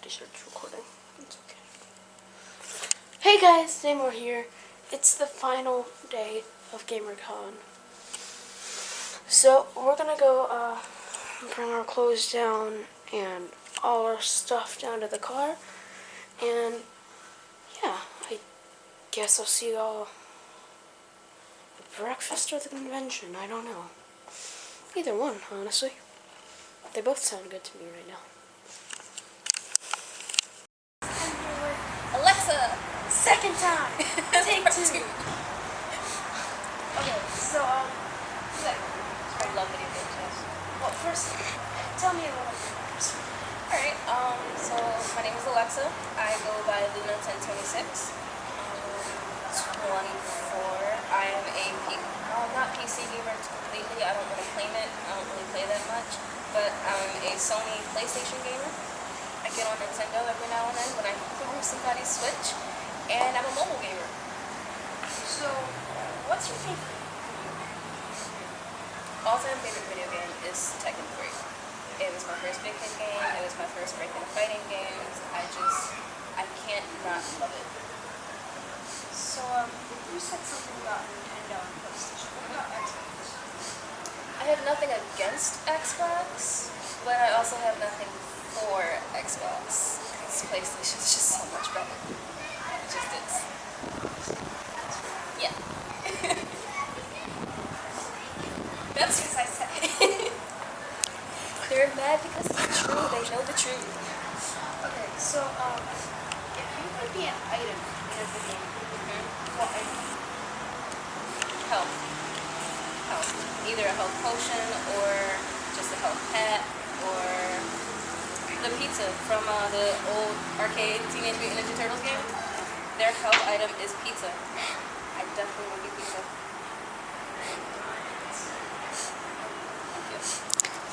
pretty sure it's recording. It's okay. Hey guys, Seymour here. It's the final day of Gamercon. So we're gonna go bring our clothes down and all our stuff down to the car. And yeah, I guess I'll see you all at breakfast or the convention. I don't know. Either one, honestly. They both sound good to me right now. Alexa! Second time! Take two! Okay, so, I love video games. well, first, tell me a little bit about yourself. Alright, so my name is Alexa. I go by Luna1026. 24. I am not PC gamer completely. I don't really claim it. I don't really play that much. But I'm a Sony PlayStation gamer. I get on Nintendo every now and then when I throw somebody's Switch. And I'm a mobile gamer. So, what's your favorite? All-time favorite video game is Tekken 3. It was my first big hit game. It was my first break into fighting games. I can't not love it. So, you said something about Nintendo and PlayStation. What about Xbox? I have nothing against Xbox, but I also have nothing for Xbox. Because PlayStation's just so much better. It just is. Yeah. That's what I said. They're mad because it's true. They know the truth. Okay, so, if you could be an item in a video game, what item? Health. Either a health potion or just a health pet or the pizza from the old arcade Teenage Mutant Ninja Turtles game. Their health item is pizza. I definitely would be pizza.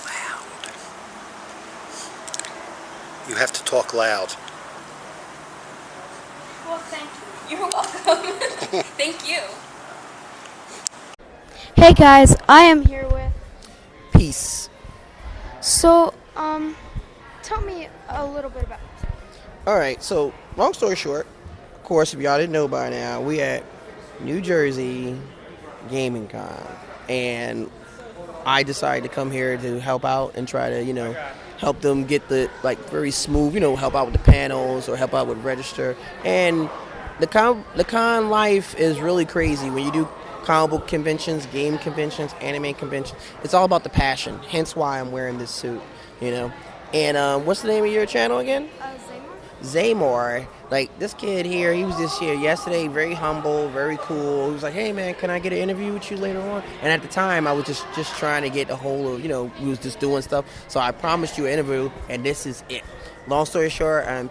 Loud. You have to talk loud. Well, thank you. You're welcome. Thank you. Hey guys, I am here with... Peace. So, tell me a little bit about yourself. Alright, so long story short, of course, if y'all didn't know by now, we at New Jersey Gamercon, and I decided to come here to help out and try to, help them get the, very smooth, help out with the panels or help out with register. And the con life is really crazy when you do comic book conventions, game conventions, anime conventions. It's all about the passion, hence why I'm wearing this suit, And what's the name of your channel again? Zaymore. Like, this kid here, he was just here yesterday, very humble, very cool. He was like, hey man, can I get an interview with you later on? And at the time, I was just trying to get a hold of, we was just doing stuff. So I promised you an interview, and this is it. Long story short, I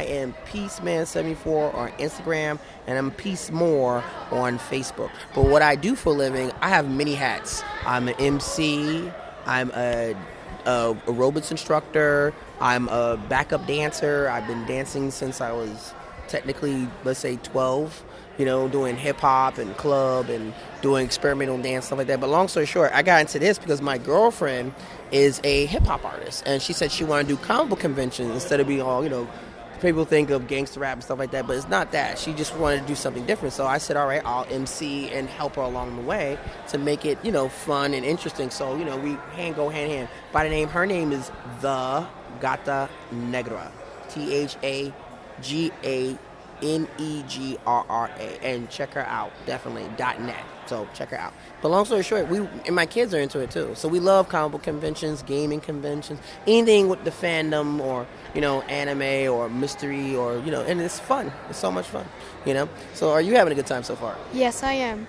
am Peaceman74 on Instagram, and I'm Peace More on Facebook. But what I do for a living, I have many hats. I'm an MC, I'm a aerobics instructor, I'm a backup dancer. I've been dancing since I was technically, let's say, 12, doing hip-hop and club and doing experimental dance, stuff like that. But long story short, I got into this because my girlfriend is a hip-hop artist, and she said she wanted to do comic book conventions instead of being all, people think of gangster rap and stuff like that, but it's not that. She just wanted to do something different. So I said, all right, I'll MC and help her along the way to make it, fun and interesting. So, we go hand in hand. By the name, her name is The Gata Negra. THAGANEGRRA. And check her out, definitely, .net. So check her out. But long story short, my kids are into it too. So we love comic book conventions, gaming conventions, anything with the fandom or, anime or mystery or, and it's fun. It's so much fun, So are you having a good time so far? Yes, I am.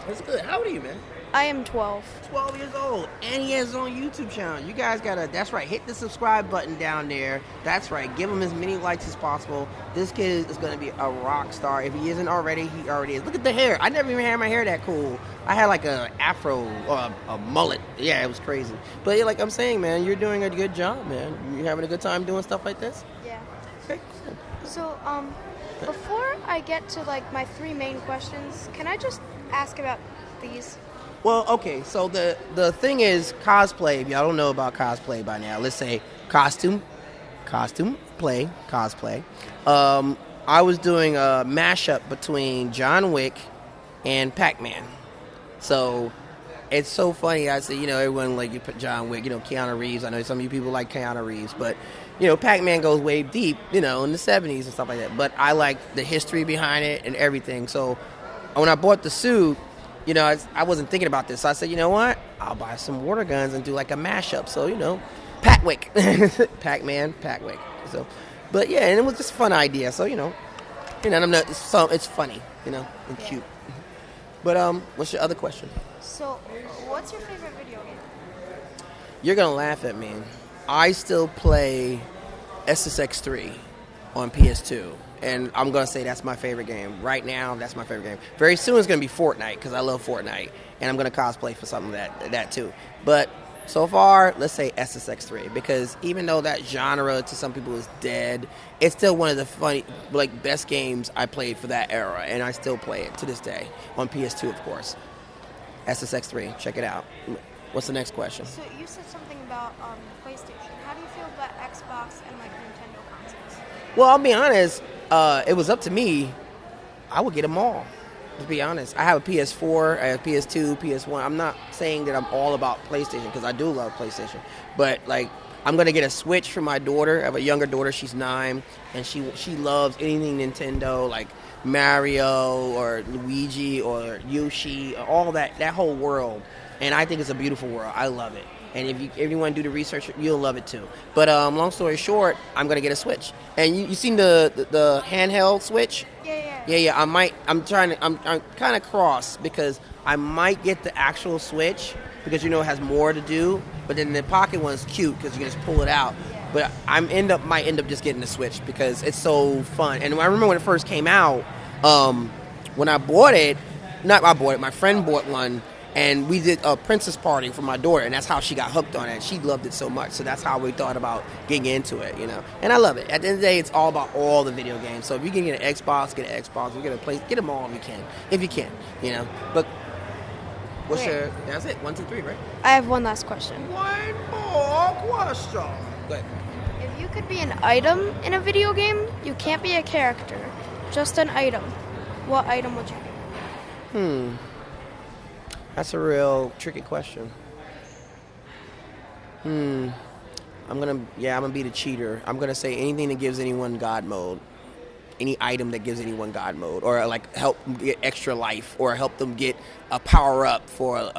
That's good. How old are you, man? I am 12. 12 years old, and he has his own YouTube channel. You guys that's right, hit the subscribe button down there. That's right, give him as many likes as possible. This kid is going to be a rock star. If he isn't already, he already is. Look at the hair. I never even had my hair that cool. I had like a afro or a mullet. Yeah, it was crazy. But like I'm saying, man, you're doing a good job, man. You having a good time doing stuff like this? Yeah. Okay, cool. So, before I get to my three main questions, can I just ask about these? Well, okay, so the thing is cosplay. If y'all don't know about cosplay by now, let's say costume cosplay. I was doing a mashup between John Wick and Pac-Man. So it's so funny. I say, everyone like you put John Wick, Keanu Reeves. I know some of you people like Keanu Reeves, but Pac-Man goes way deep, in the 70s and stuff like that. But I like the history behind it and everything. So when I bought the suit, I wasn't thinking about this. So I said, you know what? I'll buy some water guns and do like a mashup. So, Pac-Wick. Pac-Man, Pac-Wick. So, but yeah, and it was just a fun idea. So, it's funny, and cute. But what's your other question? So, what's your favorite video game? You're going to laugh at me. I still play SSX3 on PS2. And I'm going to say that's my favorite game. Right now, that's my favorite game. Very soon it's going to be Fortnite because I love Fortnite. And I'm going to cosplay for something that too. But so far, let's say SSX3. Because even though that genre to some people is dead, it's still one of the best games I played for that era. And I still play it to this day. On PS2, of course. SSX3. Check it out. What's the next question? So you said something about PlayStation. How do you feel about Xbox and Nintendo consoles? Well, I'll be honest. It was up to me. I would get them all. To be honest, I have a PS4, I have PS2, PS1. I'm not saying that I'm all about PlayStation because I do love PlayStation, but I'm gonna get a Switch for my daughter. I have a younger daughter; she's 9, and she loves anything Nintendo, like Mario or Luigi or Yoshi, all that whole world. And I think it's a beautiful world. I love it. And if you want to do the research, you'll love it too. But long story short, I'm gonna get a Switch. And you seen the handheld Switch? Yeah. I'm kind of cross because I might get the actual Switch because it has more to do. But then the pocket one's cute because you can just pull it out. But might end up just getting the Switch because it's so fun. And I remember when it first came out, when I bought it, my friend bought one. And we did a princess party for my daughter, and that's how she got hooked on it. She loved it so much, so that's how we thought about getting into it, And I love it. At the end of the day, it's all about all the video games. So if you can get an Xbox, get an Xbox. If you get a place, get them all if you can, But that's it. 1, 2, 3, right? I have one last question. One more question. Go ahead. If you could be an item in a video game, you can't be a character, just an item. What item would you be? That's a real tricky question. I'm gonna be the cheater. I'm gonna say anything that gives anyone God mode. Any item that gives anyone God mode, or help them get extra life, or help them get a power up for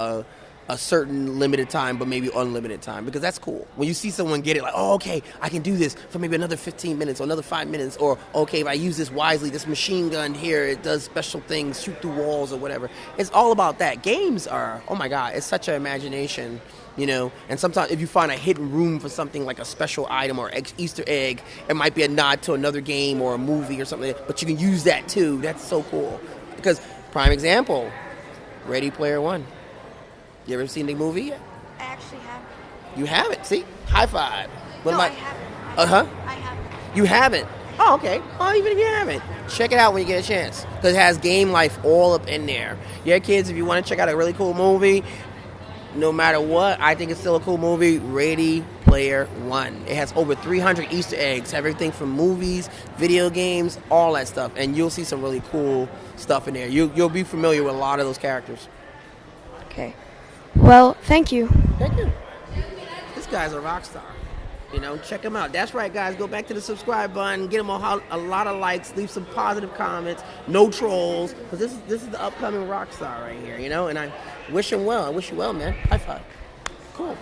a certain limited time, but maybe unlimited time, because that's cool. When you see someone get it, okay, I can do this for maybe another 15 minutes or another 5 minutes, or okay, if I use this wisely, this machine gun here, it does special things, shoot through walls or whatever. It's all about that. Games are, oh my God, it's such an imagination, and sometimes if you find a hidden room for something like a special item or Easter egg, it might be a nod to another game or a movie or something, but you can use that too. That's so cool. Because, prime example, Ready Player One. You ever seen the movie yet? I actually haven't. You haven't? See? High five. I haven't. I haven't. You haven't? Oh, okay. Oh, even if you haven't, check it out when you get a chance. Because it has game life all up in there. Yeah, kids, if you want to check out a really cool movie, no matter what, I think it's still a cool movie, Ready Player One. It has over 300 Easter eggs, everything from movies, video games, all that stuff. And you'll see some really cool stuff in there. You'll be familiar with a lot of those characters. Okay. Well, thank you. Thank you. This guy's a rock star. Check him out. That's right, guys. Go back to the subscribe button. Get him a lot of likes. Leave some positive comments. No trolls. Because this is the upcoming rock star right here, And I wish him well. I wish you well, man. High five. Cool.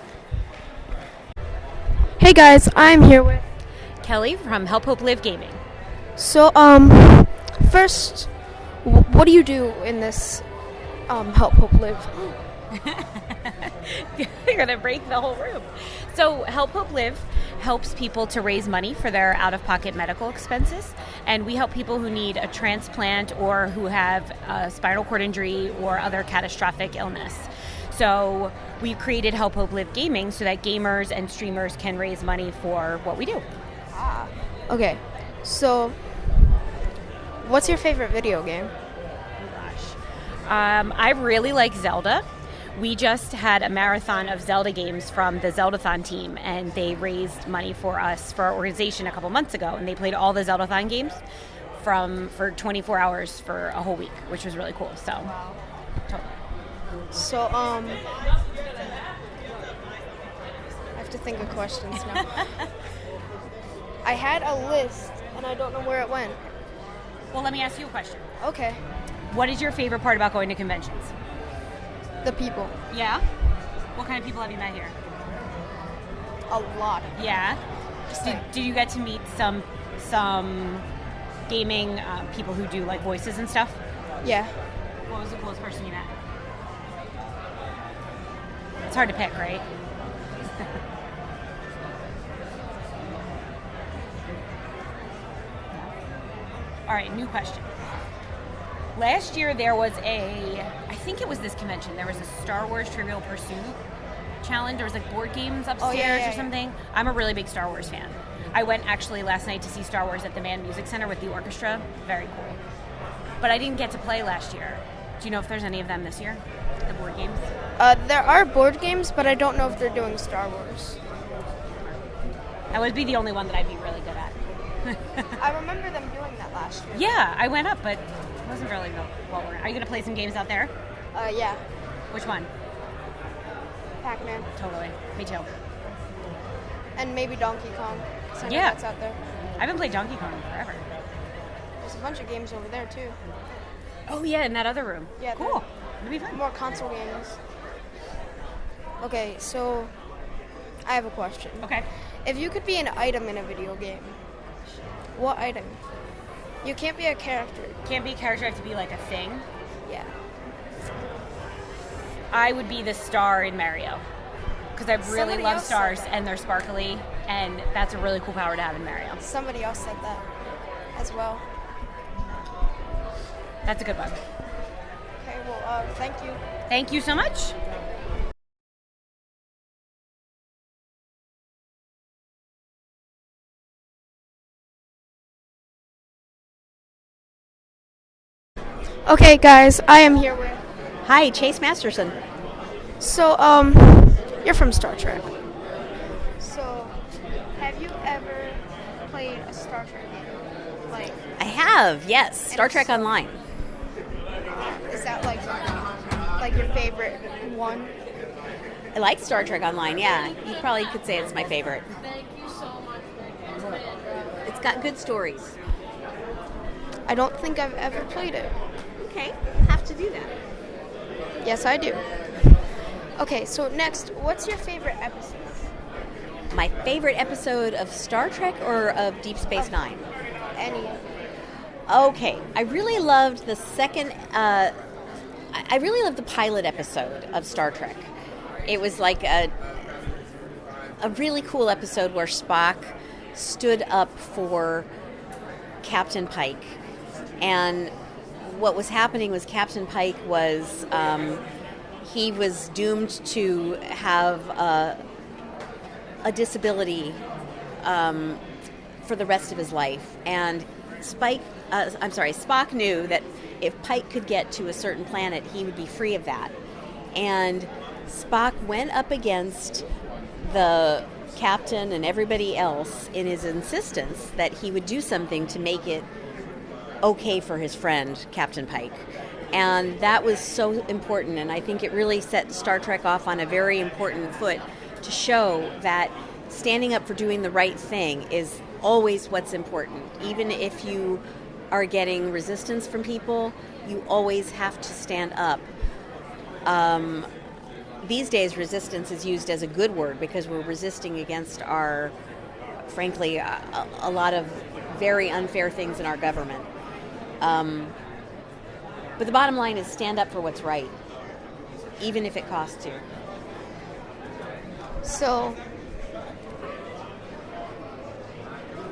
Hey, guys. I'm here with... Kelly from Help Hope Live Gaming. So, first, what do you do in this Help Hope Live? You're going to break the whole room. So Help Hope Live helps people to raise money for their out-of-pocket medical expenses. And we help people who need a transplant or who have a spinal cord injury or other catastrophic illness. So we created Help Hope Live Gaming so that gamers and streamers can raise money for what we do. Okay. So, what's your favorite video game? Oh gosh. I really like Zelda. We just had a marathon of Zelda games from the Zeldathon team, and they raised money for us, for our organization, a couple months ago, and they played all the Zeldathon games for 24 hours for a whole week, which was really cool. So, totally. So, I have to think of questions now. I had a list, and I don't know where it went. Well, let me ask you a question. Okay. What is your favorite part about going to conventions? The people. Yeah? What kind of people have you met here? A lot. Yeah? Did you get to meet some gaming people who do like voices and stuff? Yeah. What was the coolest person you met? It's hard to pick, right? All right, new question. Last year there was I think it was this convention, there was a Star Wars Trivial Pursuit challenge. There was like board games upstairs or something. I'm a really big Star Wars fan. I went actually last night to see Star Wars at the Mann Music Center with the orchestra. Very cool. But I didn't get to play last year. Do you know if there's any of them this year? The board games? There are board games, but I don't know if they're doing Star Wars. That would be the only one that I'd be really good at. I remember them doing that last year. Yeah, I went up, but it wasn't really well. Are you going to play some games out there? Yeah. Which one? Pac-Man. Totally. Me too. And maybe Donkey Kong. So I know Yeah. that's out there. I haven't played Donkey Kong in forever. There's a bunch of games over there, too. Oh, yeah, in that other room. Yeah. Cool. It'll be fun. More console games. Okay, so I have a question. Okay. If you could be an item in a video game, what item? You can't be a character. Can't be a character, I have to be like a thing. Yeah. I would be the star in Mario. Because I really Somebody love else stars, said that. and they're sparkly, and that's a really cool power to have in Mario. Somebody else said that as well. That's a good one. Okay, well, thank you. Thank you so much. Okay, guys, I am here with. Hi, Chase Masterson. So, you're from Star Trek. So, have you ever played a Star Trek game? Like, I have, yes. Star Trek Online. is that like your favorite one? I like Star Trek Online, yeah. You probably could say it's my favorite. It's got good stories. I don't think I've ever played it. Okay, have to do that. Yes, I do. Okay, so next, what's your favorite episode? My favorite episode of Star Trek or of Deep Space Nine? Any. Okay, I really loved the second. I really loved the pilot episode of Star Trek. It was like a really cool episode where Spock stood up for Captain Pike, and what was happening was Captain Pike was he was doomed to have a disability for the rest of his life, and Spock knew that if Pike could get to a certain planet, he would be free of that. And Spock went up against the captain and everybody else in his insistence that he would do something to make it okay for his friend, Captain Pike. And that was so important, and I think it really set Star Trek off on a very important foot to show that standing up for doing the right thing is always what's important. Even if you are getting resistance from people, you always have to stand up. These days, resistance is used as a good word because we're resisting against frankly, a lot of very unfair things in our government. But the bottom line is stand up for what's right, even if it costs you. So,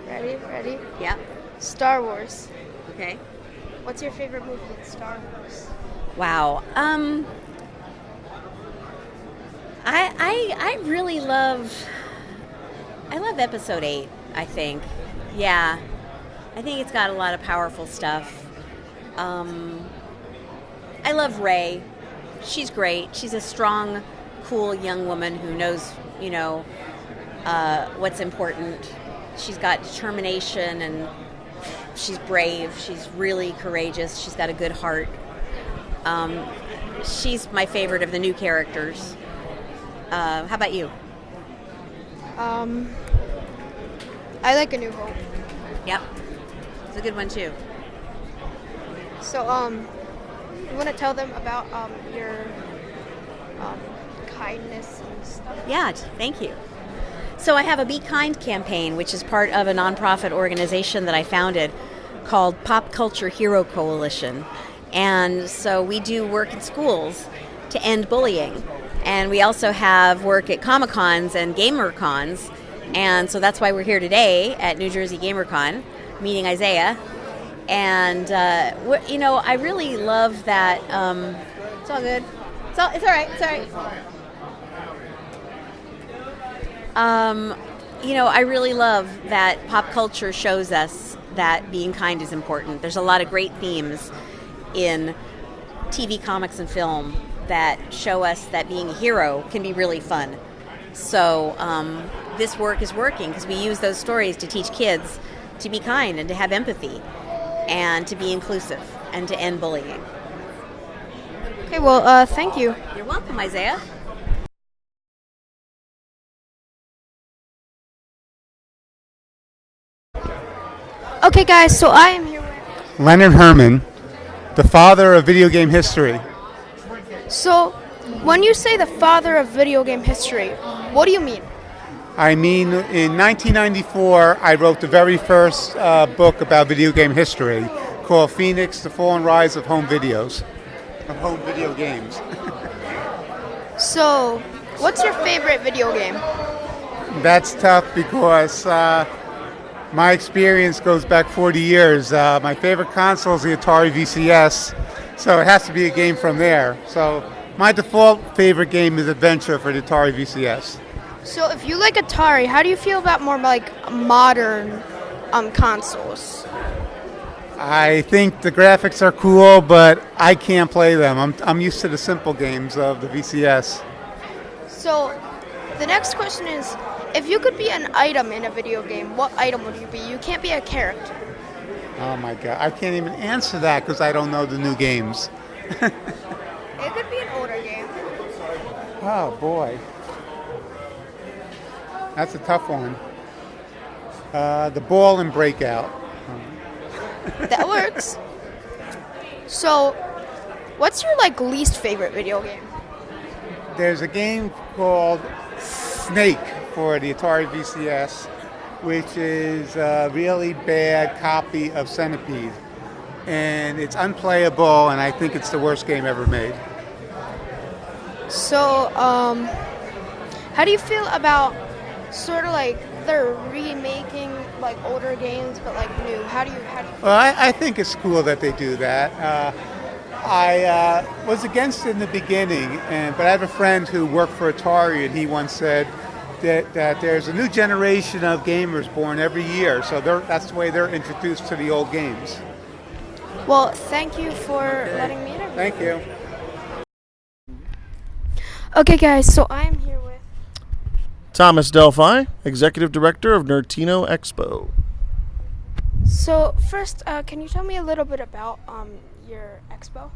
ready? Yeah? Star Wars. Okay. What's your favorite movie in Star Wars? Wow. I really love episode 8, I think. Yeah. I think it's got a lot of powerful stuff. I love Rey. she's great. She's a strong, cool young woman who knows, what's important. She's got determination and she's brave. She's really courageous. She's got a good heart. She's my favorite of the new characters. How about you? I like A New Hope. Yep. It's a good one too. So, you want to tell them about your kindness and stuff? Yeah, thank you. So I have a Be Kind campaign, which is part of a nonprofit organization that I founded called Pop Culture Hero Coalition. And so we do work in schools to end bullying. And we also have work at Comic-Cons and Gamercons. And so that's why we're here today at New Jersey Gamercon, meeting Isaiah. And, I really love that. It's all good. It's all right. It's all right. I really love that pop culture shows us that being kind is important. There's a lot of great themes in TV, comics, and film that show us that being a hero can be really fun. So this work is working because we use those stories to teach kids to be kind and to have empathy and to be inclusive and to end bullying. Okay, well, thank you. You're welcome, Isaiah. Okay, guys, so I am here with... Leonard Herman, the father of video game history. So, when you say the father of video game history, what do you mean? I mean, in 1994, I wrote the very first book about video game history called Phoenix, The Fall and Rise of Home Video Games. So, what's your favorite video game? That's tough because my experience goes back 40 years. My favorite console is the Atari VCS, so it has to be a game from there. So my default favorite game is Adventure for the Atari VCS. So, if you like Atari, how do you feel about more modern consoles? I think the graphics are cool, but I can't play them. I'm used to the simple games of the VCS. So, the next question is, if you could be an item in a video game, what item would you be? You can't be a character. Oh my God, I can't even answer that because I don't know the new games. It could be an older game. Oh boy, that's a tough one. The Ball and Breakout. That works. So, what's your least favorite video game? There's a game called Snake for the Atari VCS, which is a really bad copy of Centipede. And it's unplayable, and I think it's the worst game ever made. So, how do you feel about sort of they're remaking older games but new? How do you Well, I think it's cool that they do that. I was against it in the beginning, but I have a friend who worked for Atari, and he once said that there's a new generation of gamers born every year, so that's the way they're introduced to the old games. Well, thank you for letting me interview. Thank you. Okay, guys, so I'm here with... Thomas Delphi, Executive Director of Nerdtino Expo. So, first, can you tell me a little bit about your expo?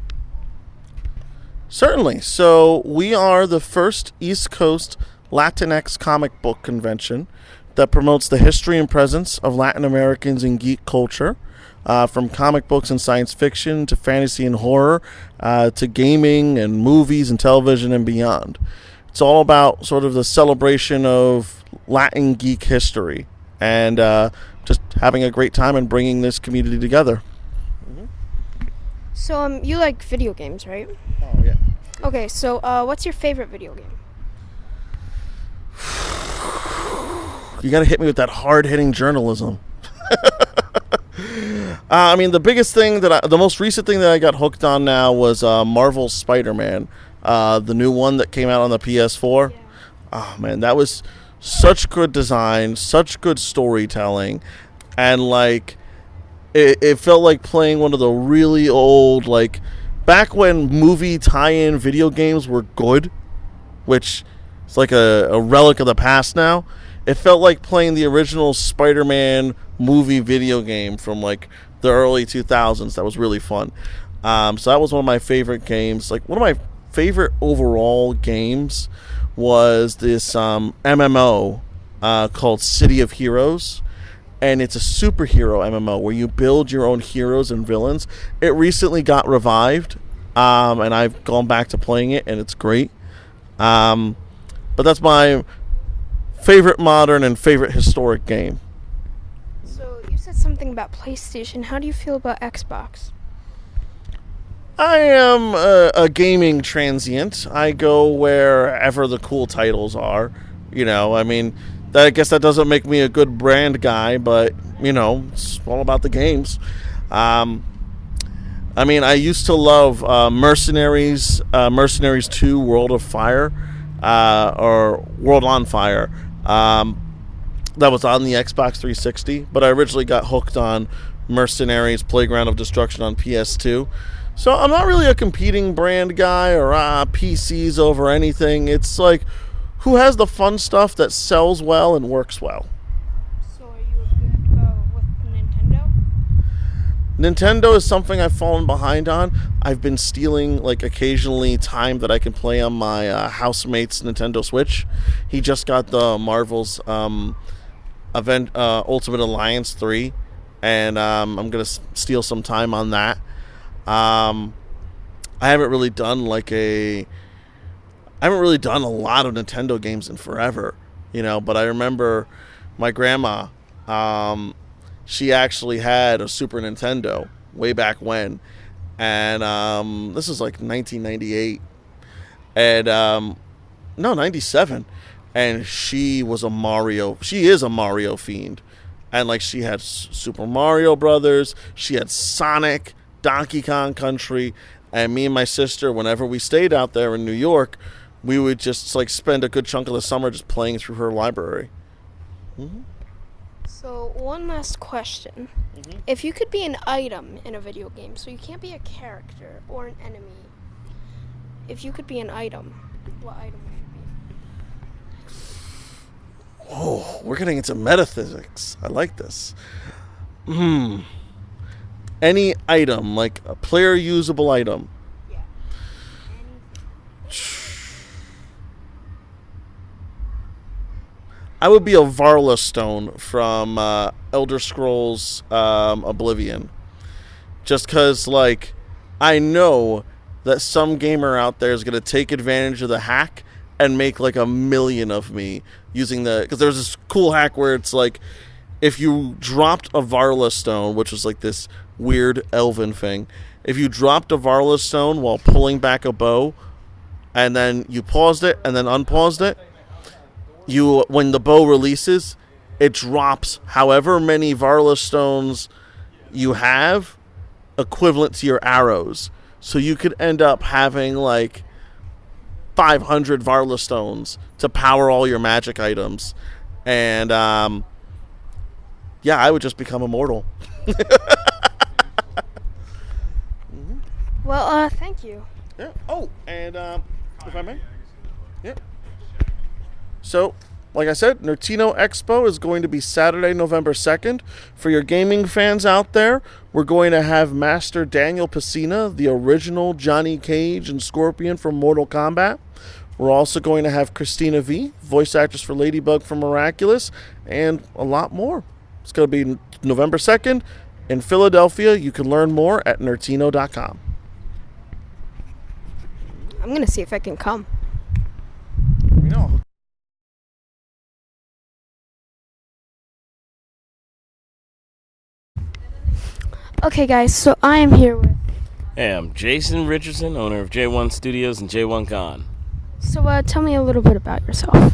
Certainly. So we are the first East Coast Latinx comic book convention that promotes the history and presence of Latin Americans in geek culture, from comic books and science fiction to fantasy and horror, to gaming and movies and television and beyond. It's all about sort of the celebration of Latin geek history and just having a great time and bringing this community together. So, you like video games, right? Oh, yeah. Okay, so what's your favorite video game? You got to hit me with that hard-hitting journalism. I mean, the biggest thing the most recent thing that I got hooked on now was Marvel's Spider-Man, the new one that came out on the PS4. Yeah. Oh man, that was such good design, such good storytelling, and it felt like playing one of the really old back when movie tie-in video games were good, which is like a relic of the past now, it felt like playing the original Spider-Man movie video game from like the early 2000s. That was really fun. So that was one of my favorite games. Like one of my favorite overall games was this MMO called City of Heroes. And it's a superhero MMO where you build your own heroes and villains. It recently got revived, and I've gone back to playing it, and it's great. But that's my favorite modern and favorite historic game. So you said something about PlayStation. How do you feel about Xbox? I am a gaming transient. I go wherever the cool titles are. I mean, I guess that doesn't make me a good brand guy, but, it's all about the games. I mean, I used to love Mercenaries 2, World of Fire, or World on Fire. That was on the Xbox 360, but I originally got hooked on Mercenaries Playground of Destruction on PS2. So I'm not really a competing brand guy or PCs over anything. It's like, who has the fun stuff that sells well and works well? So are you good with Nintendo? Nintendo is something I've fallen behind on. I've been stealing, like, occasionally time that I can play on my housemate's Nintendo Switch. He just got the Marvel's Ultimate Alliance 3, and I'm going to steal some time on that. I haven't really done a lot of Nintendo games in forever, but I remember my grandma, she actually had a Super Nintendo way back when, and this is like 1998, and no, 97, and she is a Mario fiend, and like she had Super Mario Brothers, she had Sonic, Donkey Kong Country, and me and my sister, whenever we stayed out there in New York, we would just like spend a good chunk of the summer just playing through her library. Mm-hmm. So one last question. Mm-hmm. If you could be an item in a video game, so you can't be a character or an enemy, if you could be an item, what item would you be? Oh, we're getting into metaphysics. I like this. Any item, like a player usable item. Yeah. I would be a Varla stone from Elder Scrolls Oblivion. Just because, like, I know that some gamer out there is going to take advantage of the hack and make like 1 million of me using because there's this cool hack where it's like, if you dropped a Varla stone, which was like this weird elven thing, if you dropped a Varla stone while pulling back a bow, and then you paused it and then unpaused it, when the bow releases, it drops however many Varla stones you have, equivalent to your arrows. So you could end up having like 500 Varla stones to power all your magic items, and I would just become immortal. Well, thank you. Yeah. Oh, and if I may. Yeah. So, like I said, Nerdtino Expo is going to be Saturday, November 2nd. For your gaming fans out there, we're going to have Master Daniel Pacina, the original Johnny Cage and Scorpion from Mortal Kombat. We're also going to have Christina V, voice actress for Ladybug from Miraculous, and a lot more. It's going to be November 2nd in Philadelphia. You can learn more at nerdtino.com. I'm going to see if I can come. No. Okay, guys, so I am here with... Hey, I'm Jason Richardson, owner of J1 Studios and J1 Con. So, tell me a little bit about yourself.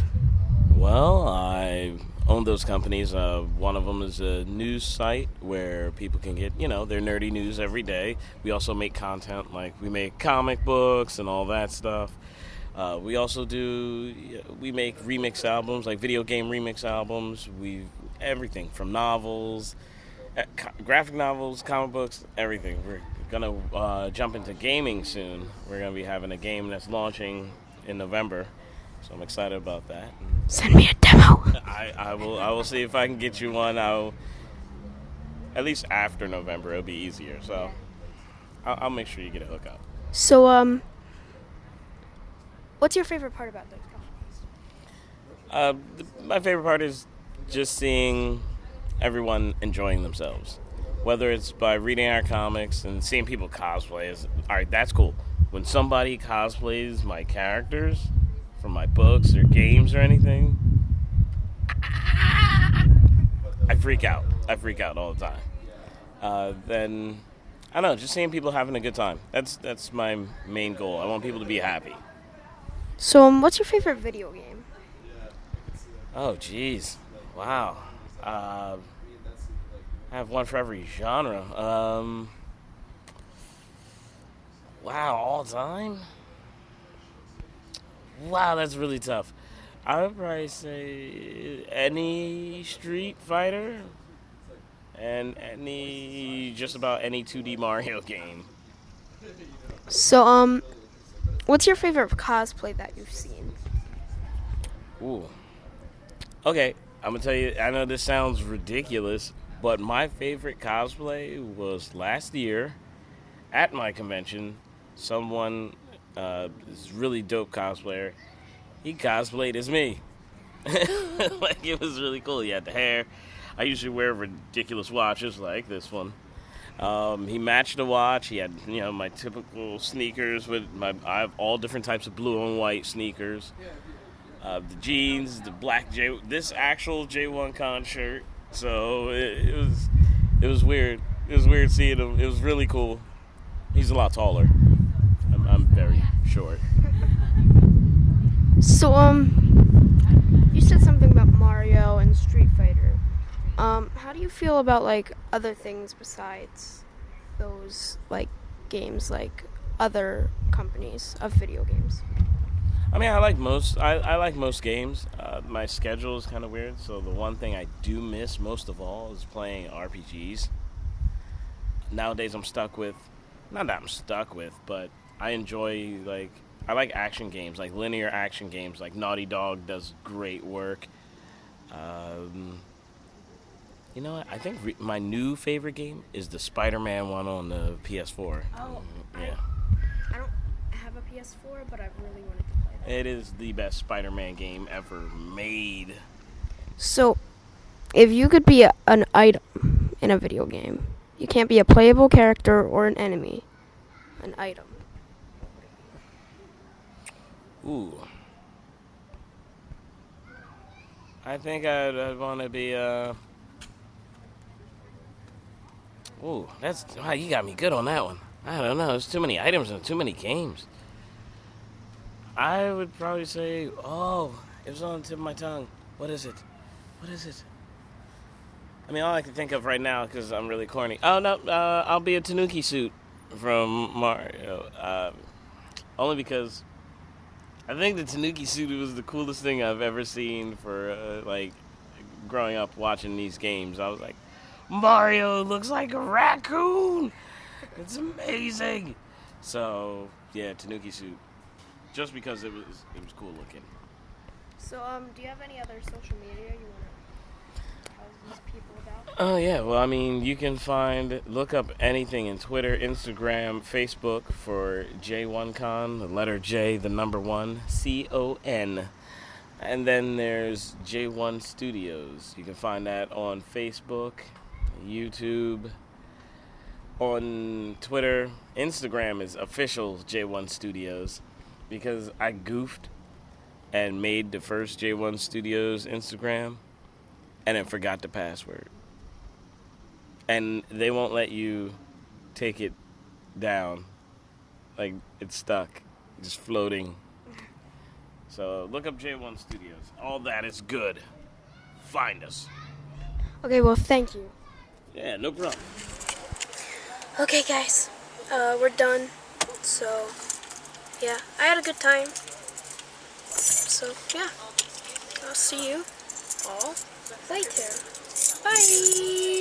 Well, I own those companies. One of them is a news site where people can get, their nerdy news every day. We also make content, like we make comic books and all that stuff. We also we make remix albums, like video game remix albums. Everything from novels, graphic novels, comic books, everything. We're gonna jump into gaming soon. We're gonna be having a game that's launching in November, so I'm excited about that. Send me a demo. I will see if I can get you one. I'll at least after November it'll be easier. So I'll make sure you get a hookup. So, what's your favorite part about those companies? My favorite part is just seeing everyone enjoying themselves. Whether it's by reading our comics and seeing people cosplay, all right, that's cool. When somebody cosplays my characters from my books or games or anything, I freak out. I freak out all the time. Then, I don't know, just seeing people having a good time. That's my main goal. I want people to be happy. So, what's your favorite video game? Oh, jeez. Wow. I have one for every genre. Wow, all time? Wow, that's really tough. I would probably say any Street Fighter and just about any 2D Mario game. So, what's your favorite cosplay that you've seen? Ooh. Okay, I'm gonna tell you, I know this sounds ridiculous, but my favorite cosplay was last year at my convention. Someone, this really dope cosplayer, he cosplayed as me. Like, it was really cool. He had the hair. I usually wear ridiculous watches like this one. He matched the watch. He had, my typical sneakers I have all different types of blue and white sneakers. The jeans, the black this actual J1Con shirt. So it was weird. It was weird seeing him. It was really cool. He's a lot taller. I'm very short. So, you said something about Mario and Street Fighter. How do you feel about, like, other things besides those, like, games, like other companies of video games? I mean, I like most games. My schedule is kind of weird, so the one thing I do miss most of all is playing RPGs. Nowadays, I'm stuck with, not that I'm stuck with, but I enjoy, I like action games, like linear action games, like Naughty Dog does great work. You know what? I think my new favorite game is the Spider-Man one on the PS4. Oh, yeah. I don't have a PS4, but I really wanted to play that. It is the best Spider-Man game ever made. So, if you could be an item in a video game, you can't be a playable character or an enemy. An item. Ooh. I think I'd want to be, Ooh, wow, you got me good on that one. I don't know, there's too many items and too many games. I would probably say, it was on the tip of my tongue. What is it? I mean, all I can think of right now, because I'm really corny. Oh, no, I'll be a Tanuki suit from Mario. Only because I think the Tanuki suit was the coolest thing I've ever seen for, growing up watching these games. I was like, Mario looks like a raccoon! It's amazing! So, yeah, Tanuki suit. Just because it was cool looking. So, do you have any other social media you want to tell these people about? Oh, yeah. Well, I mean, you can look up anything in Twitter, Instagram, Facebook for J1Con, the letter J, the number 1, CON. And then there's J1 Studios. You can find that on Facebook, YouTube, on Twitter. Instagram is official J1 Studios because I goofed and made the first J1 Studios Instagram and then forgot the password. And they won't let you take it down. Like, it's stuck, just floating. So look up J1 Studios. All that is good. Find us. Okay, well, thank you. Yeah, no problem. Okay, guys, we're done. So, yeah, I had a good time. So, yeah, I'll see you all later. Bye!